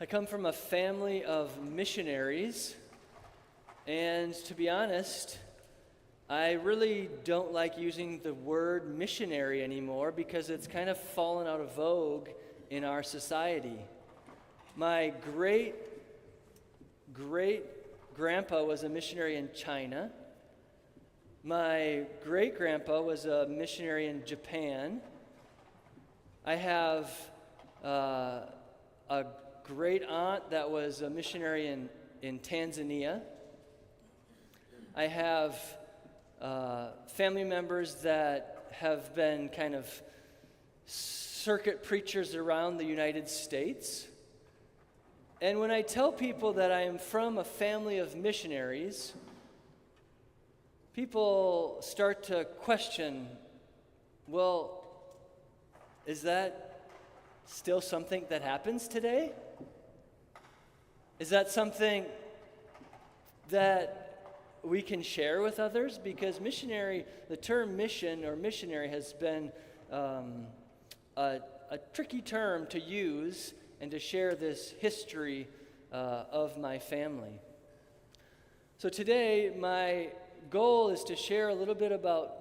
I come from a family of missionaries, and to be honest, I really don't like using the word missionary anymore because it's kind of fallen out of vogue in our society. My great-grandpa was a missionary in China. My great-grandpa was a missionary in Japan. I have a great aunt that was a missionary in Tanzania. I have family members that have been kind of circuit preachers around the United States. And when I tell people that I am from a family of missionaries, people start to question, well, is that still something that happens today? Is that something that we can share with others? Because missionary, the term mission or missionary has been a tricky term to use and to share this history of my family. So today, my goal is to share a little bit about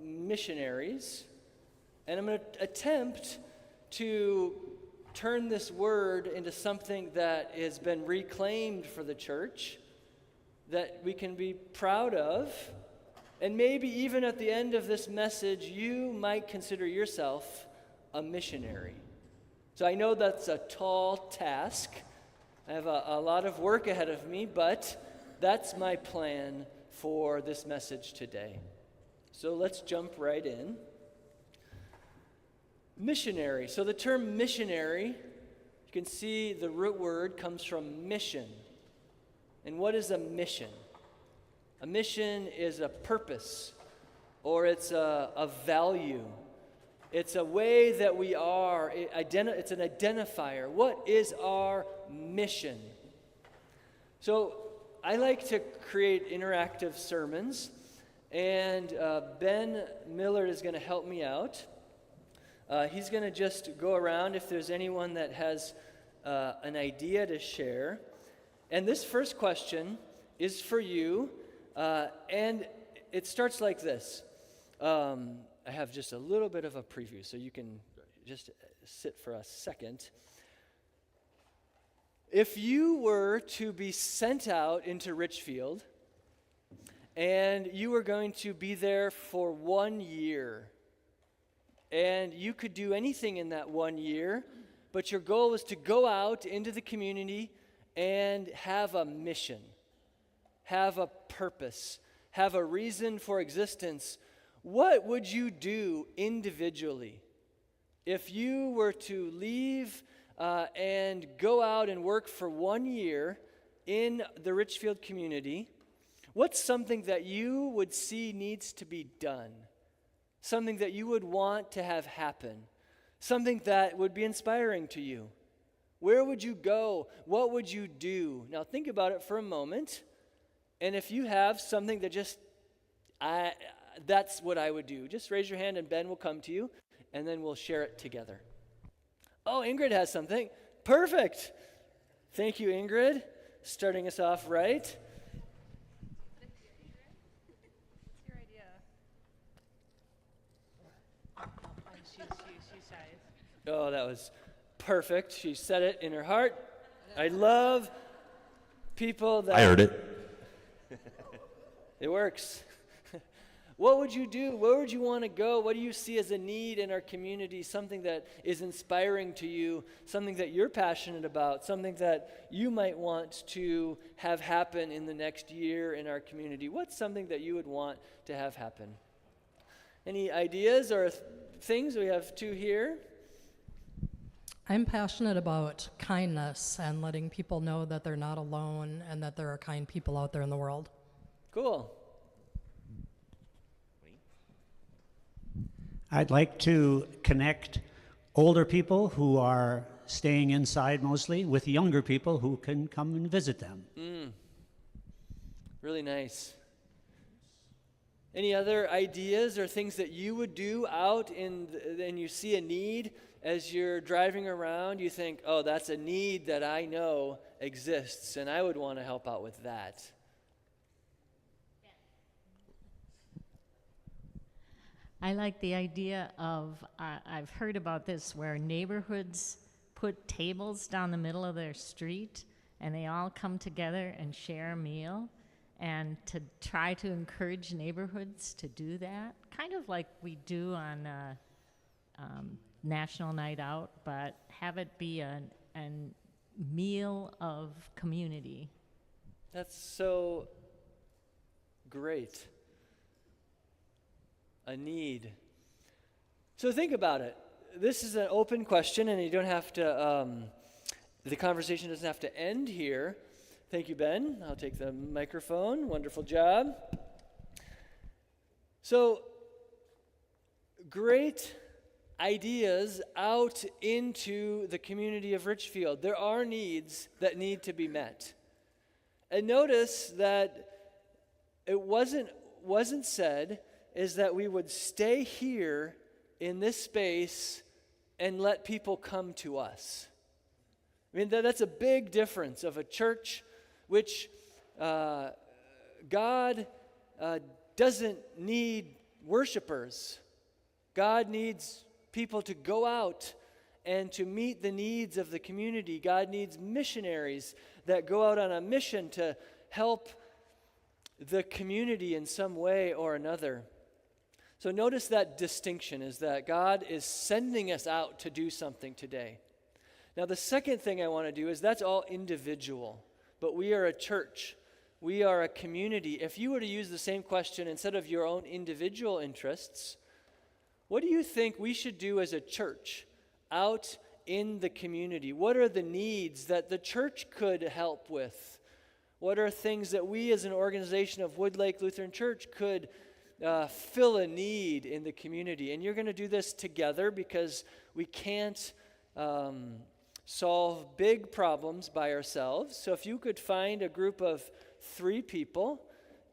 missionaries, and I'm going to attempt to turn this word into something that has been reclaimed for the church, that we can be proud of, and maybe even at the end of this message, you might consider yourself a missionary. So I know that's a tall task. I have a lot of work ahead of me, but that's my plan for this message today. So let's jump right in. Missionary. So the term missionary, you can see the root word comes from mission. And what is a mission? A mission is a purpose, or it's a value. It's a way that we are. It's an identifier. What is our mission? So I like to create interactive sermons, and Ben Millard is going to help me out. He's going to just go around if there's anyone that has an idea to share. And this first question is for you, and it starts like this. I have just a little bit of a preview, so you can just sit for a second. If you were to be sent out into Richfield, and you were going to be there for 1 year, and you could do anything in that 1 year, but your goal was to go out into the community and have a mission, have a purpose, have a reason for existence, what would you do individually? If you were to leave and go out and work for 1 year in the Richfield community, what's something that you would see needs to be done? Something that you would want to have happen? Something that would be inspiring to you? Where would you go? What would you do? Now think about it for a moment. And if you have something that that's what I would do, just raise your hand and Ben will come to you, and then we'll share it together. Oh, Ingrid has something. Perfect. Thank you, Ingrid. Starting us off right. It's your idea. She shies. Oh, that was perfect. She said it in her heart. I love people that... I heard it. It works. What would you do? Where would you want to go? What do you see as a need in our community? Something that is inspiring to you, something that you're passionate about, something that you might want to have happen in the next year in our community. What's something that you would want to have happen? Any ideas or things? We have two here. I'm passionate about kindness and letting people know that they're not alone and that there are kind people out there in the world. Cool. I'd like to connect older people who are staying inside mostly with younger people who can come and visit them. Really nice. Any other ideas or things that you would do out and you see a need as you're driving around, you think, oh, that's a need that I know exists, and I would want to help out with that? I like the idea of, I've heard about this where neighborhoods put tables down the middle of their street and they all come together and share a meal, and to try to encourage neighborhoods to do that, kind of like we do on National Night Out, but have it be a meal of community. That's so great. A need. So think about it. This is an open question, and you don't have to, the conversation doesn't have to end here. Thank you, Ben. I'll take the microphone. Wonderful job. So, great ideas out into the community of Richfield. There are needs that need to be met. And notice that it wasn't said is that we would stay here in this space and let people come to us. I mean, that's a big difference of a church which God doesn't need worshipers. God needs people to go out and to meet the needs of the community. God needs missionaries that go out on a mission to help the community in some way or another. So notice that distinction is that God is sending us out to do something today. Now the second thing I want to do is that's all individual, but we are a church. We are a community. If you were to use the same question instead of your own individual interests, what do you think we should do as a church out in the community? What are the needs that the church could help with? What are things that we as an organization of Woodlake Lutheran Church could fill a need in the community? And you're going to do this together because we can't solve big problems by ourselves. So if you could find a group of 3 people,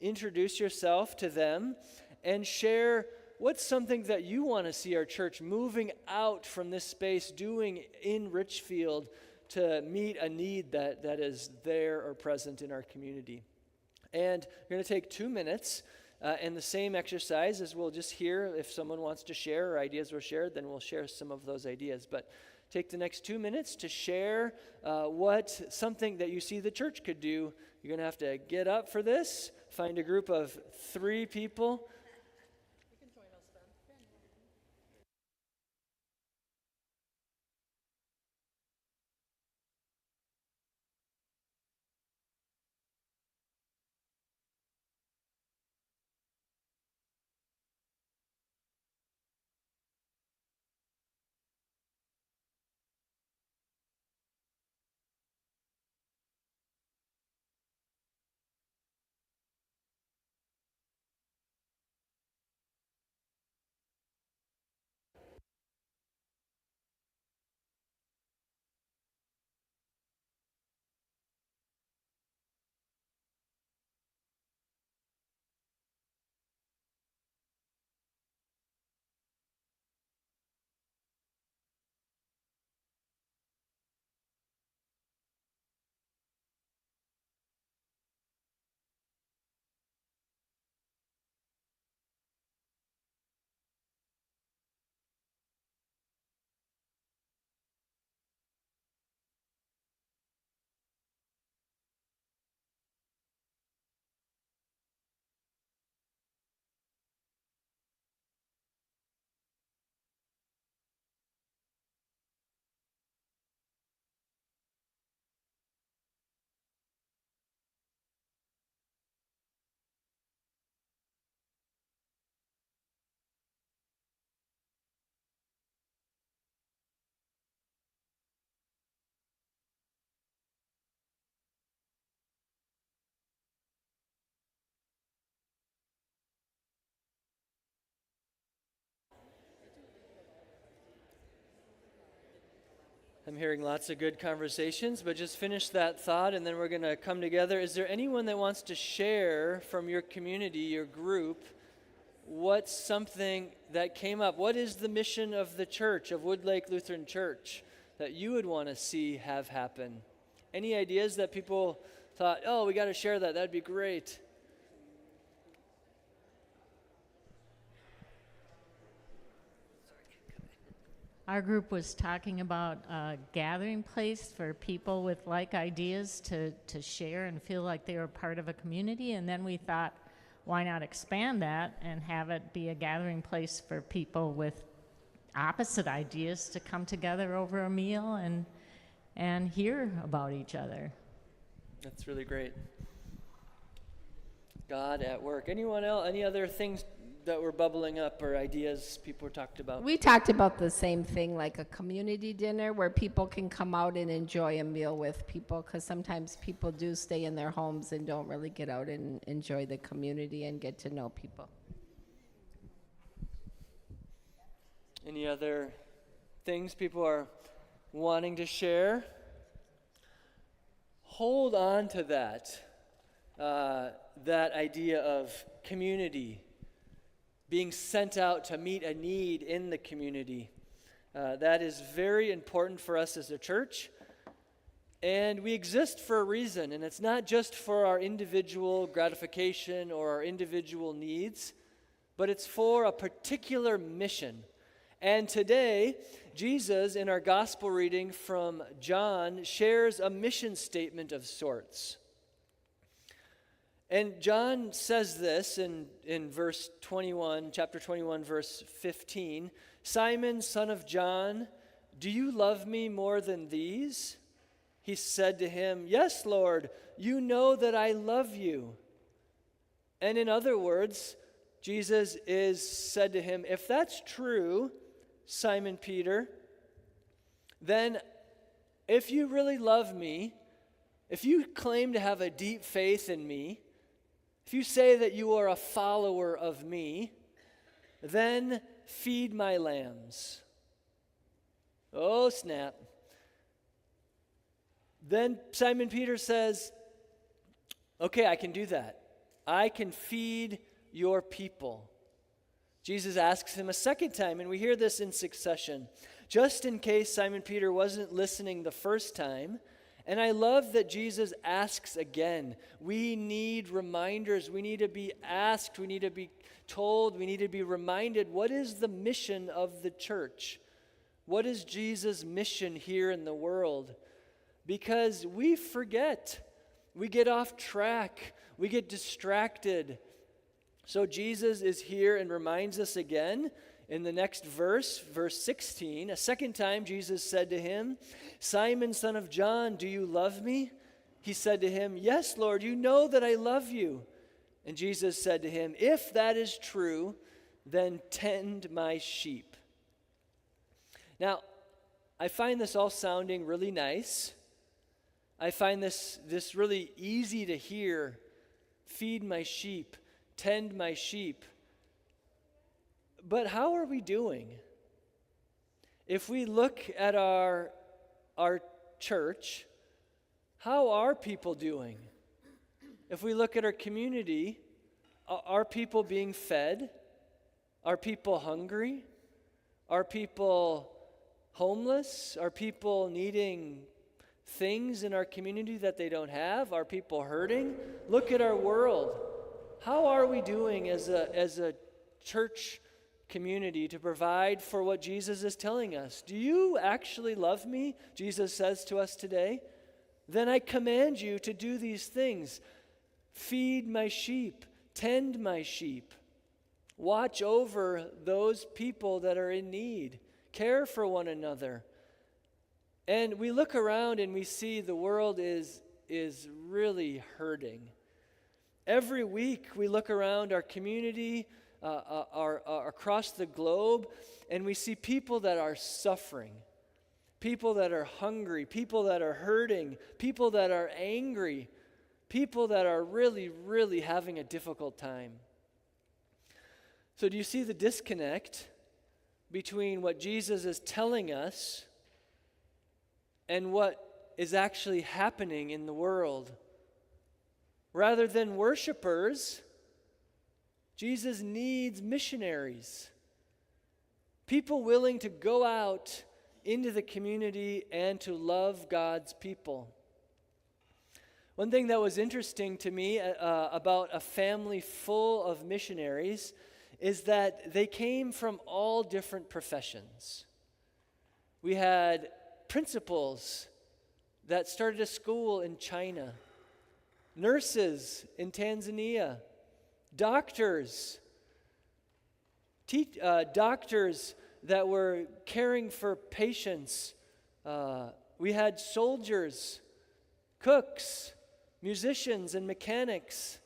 introduce yourself to them, and share what's something that you want to see our church moving out from this space doing in Richfield to meet a need that is there or present in our community. And we're going to take 2 minutes. And the same exercise as we'll just hear if someone wants to share or ideas were shared, then we'll share some of those ideas. But take the next 2 minutes to share something that you see the church could do. You're going to have to get up for this, find a group of 3 people. You can join us, Ben. I'm hearing lots of good conversations, but just finish that thought and then we're going to come together. Is there anyone that wants to share from your community, your group, what's something that came up? What is the mission of the church, of Woodlake Lutheran Church, that you would want to see have happen? Any ideas that people thought, oh, we got to share that, that'd be great? Our group was talking about a gathering place for people with like ideas to share and feel like they were part of a community. And then we thought, why not expand that and have it be a gathering place for people with opposite ideas to come together over a meal and hear about each other. That's really great. God at work. Anyone else? Any other things that were bubbling up or ideas people talked about? We talked about the same thing, like a community dinner where people can come out and enjoy a meal with people, because sometimes people do stay in their homes and don't really get out and enjoy the community and get to know people. Any other things people are wanting to share? Hold on to that idea of community, being sent out to meet a need in the community. That is very important for us as a church. And we exist for a reason, and it's not just for our individual gratification or our individual needs, but it's for a particular mission. And today, Jesus, in our gospel reading from John, shares a mission statement of sorts. And John says this in verse 21, chapter 21, verse 15. Simon, son of John, do you love me more than these? He said to him, yes, Lord, you know that I love you. And in other words, Jesus said to him, if that's true, Simon Peter, then if you really love me, if you claim to have a deep faith in me, if you say that you are a follower of me, then feed my lambs. Oh, snap. Then Simon Peter says, okay, I can do that. I can feed your people. Jesus asks him a second time, and we hear this in succession, just in case Simon Peter wasn't listening the first time. And I love that Jesus asks again. We need reminders. We need to be asked. We need to be told. We need to be reminded, what is the mission of the church? What is Jesus' mission here in the world? Because we forget. We get off track. We get distracted. So Jesus is here and reminds us again in the next verse, verse 16. A second time Jesus said to him, Simon, son of John, do you love me? He said to him, yes, Lord, you know that I love you. And Jesus said to him, if that is true, then tend my sheep. Now, I find this all sounding really nice. I find this really easy to hear. Feed my sheep. Tend my sheep. But how are we doing? If we look at our church, how are people doing? If we look at our community, are people being fed? Are people hungry? Are people homeless? Are people needing things in our community that they don't have? Are people hurting? Look at our world. How are we doing as a church community to provide for what Jesus is telling us? Do you actually love me? Jesus says to us today. Then I command you to do these things. Feed my sheep. Tend my sheep. Watch over those people that are in need. Care for one another. And we look around and we see the world is really hurting. Every week we look around our community, across the globe, and we see people that are suffering, people that are hungry, people that are hurting, people that are angry, people that are really, really having a difficult time. So do you see the disconnect between what Jesus is telling us and what is actually happening in the world? Rather than worshipers, Jesus needs missionaries, people willing to go out into the community and to love God's people. One thing that was interesting to me about a family full of missionaries is that they came from all different professions. We had principals that started a school in China, nurses in Tanzania, doctors, doctors that were caring for patients. We had soldiers, cooks, musicians, and mechanics.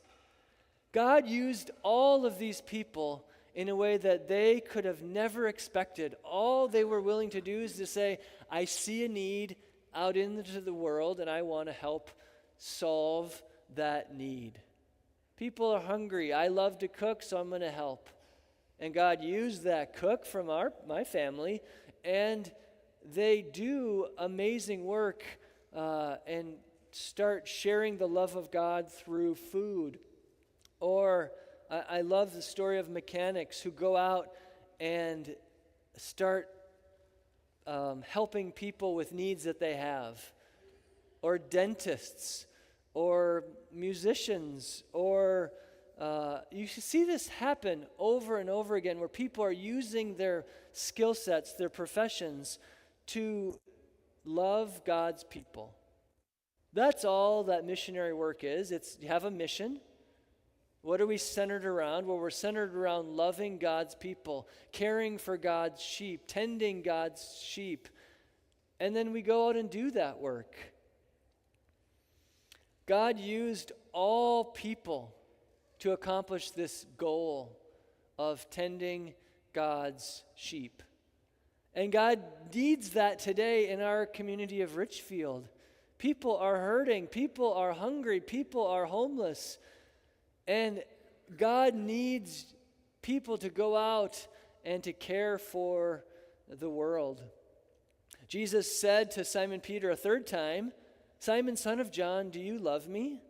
God used all of these people in a way that they could have never expected. All they were willing to do is to say, I see a need out into the world, and I want to help solve that need. People are hungry. I love to cook, so I'm going to help. And God used that cook from my family, and they do amazing work and start sharing the love of God through food. Or I love the story of mechanics who go out and start helping people with needs that they have. Or dentists, or musicians, or you see this happen over and over again where people are using their skill sets, their professions, to love God's people. That's all that missionary work is. It's you have a mission. What are we centered around? Well, we're centered around loving God's people, caring for God's sheep, tending God's sheep. And then we go out and do that work. God used all people to accomplish this goal of tending God's sheep. And God needs that today in our community of Richfield. People are hurting, people are hungry, people are homeless. And God needs people to go out and to care for the world. Jesus said to Simon Peter a third time, Simon, son of John, do you love me?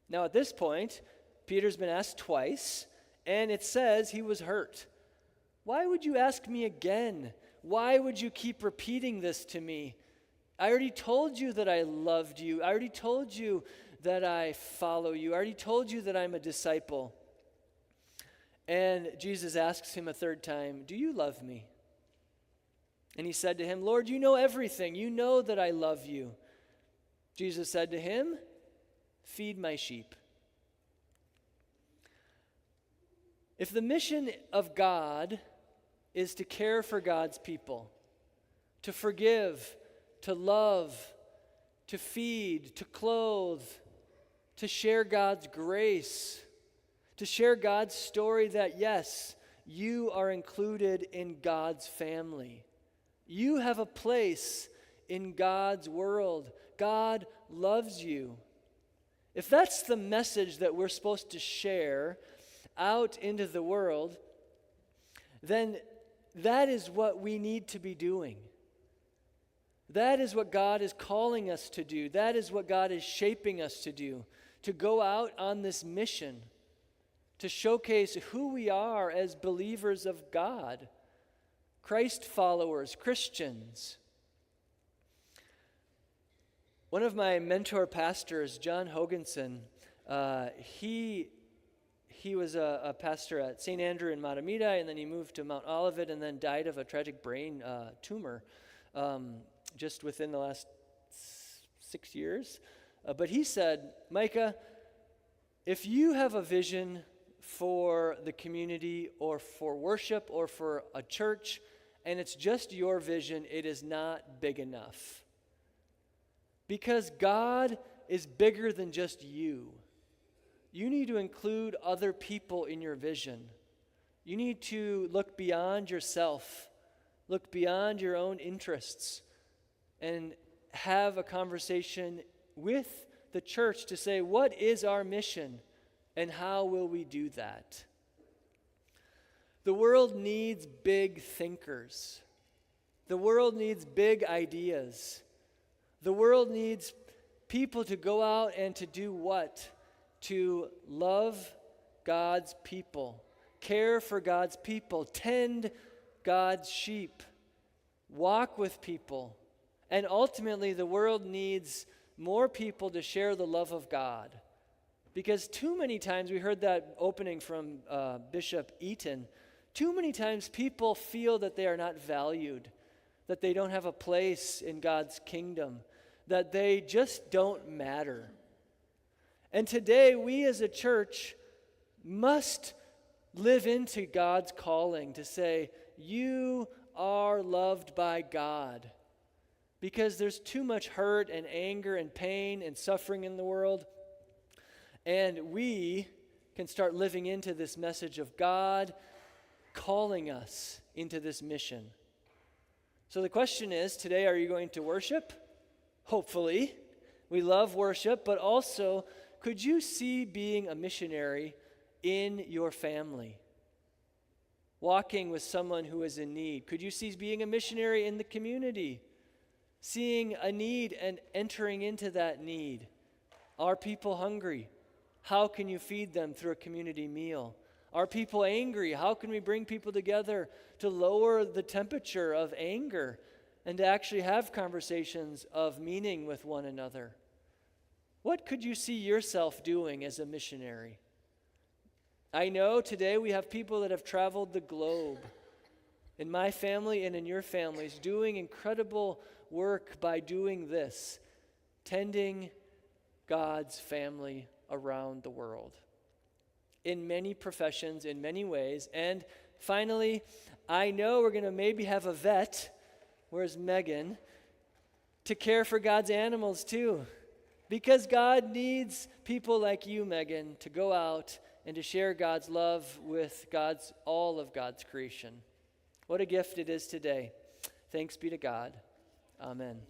Now at this point, Peter's been asked twice, and it says he was hurt. Why would you ask me again? Why would you keep repeating this to me? I already told you that I loved you. I already told you that I follow you. I already told you that I'm a disciple. And Jesus asks him a third time, do you love me? And he said to him, Lord, you know everything. You know that I love you. Jesus said to him, feed my sheep. If the mission of God is to care for God's people, to forgive, to love, to feed, to clothe, to share God's grace, to share God's story that, yes, you are included in God's family. You have a place in God's world. God loves you. If that's the message that we're supposed to share out into the world, then that is what we need to be doing. That is what God is calling us to do. That is what God is shaping us to do, to go out on this mission, to showcase who we are as believers of God, Christ followers, Christians. One of my mentor pastors, John Hoganson, he was a pastor at St. Andrew in Matamida, and then he moved to Mount Olivet and then died of a tragic brain tumor just within the last 6 years. But he said, Micah, if you have a vision for the community or for worship or for a church, and it's just your vision, it is not big enough. Because God is bigger than just you. You need to include other people in your vision. You need to look beyond yourself, look beyond your own interests, and have a conversation with the church to say, what is our mission and how will we do that? The world needs big thinkers. The world needs big ideas. The world needs people to go out and to do what? To love God's people, care for God's people, tend God's sheep, walk with people. And ultimately, the world needs more people to share the love of God. Because too many times, we heard that opening from Bishop Eaton, too many times people feel that they are not valued, that they don't have a place in God's kingdom, that they just don't matter. And today, we as a church must live into God's calling to say, you are loved by God. Because there's too much hurt and anger and pain and suffering in the world. And we can start living into this message of God calling us into this mission. So the question is, today, are you going to worship? Hopefully. We love worship, but also, could you see being a missionary in your family? Walking with someone who is in need. Could you see being a missionary in the community? Seeing a need and entering into that need. Are people hungry? How can you feed them through a community meal? Are people angry? How can we bring people together to lower the temperature of anger and to actually have conversations of meaning with one another? What could you see yourself doing as a missionary? I know today we have people that have traveled the globe, in my family and in your families, doing incredible work by doing this, tending God's family around the world. In many professions, in many ways. And finally, I know we're going to maybe have a vet, where's Megan, to care for God's animals too. Because God needs people like you, Megan, to go out and to share God's love with all of God's creation. What a gift it is today. Thanks be to God. Amen.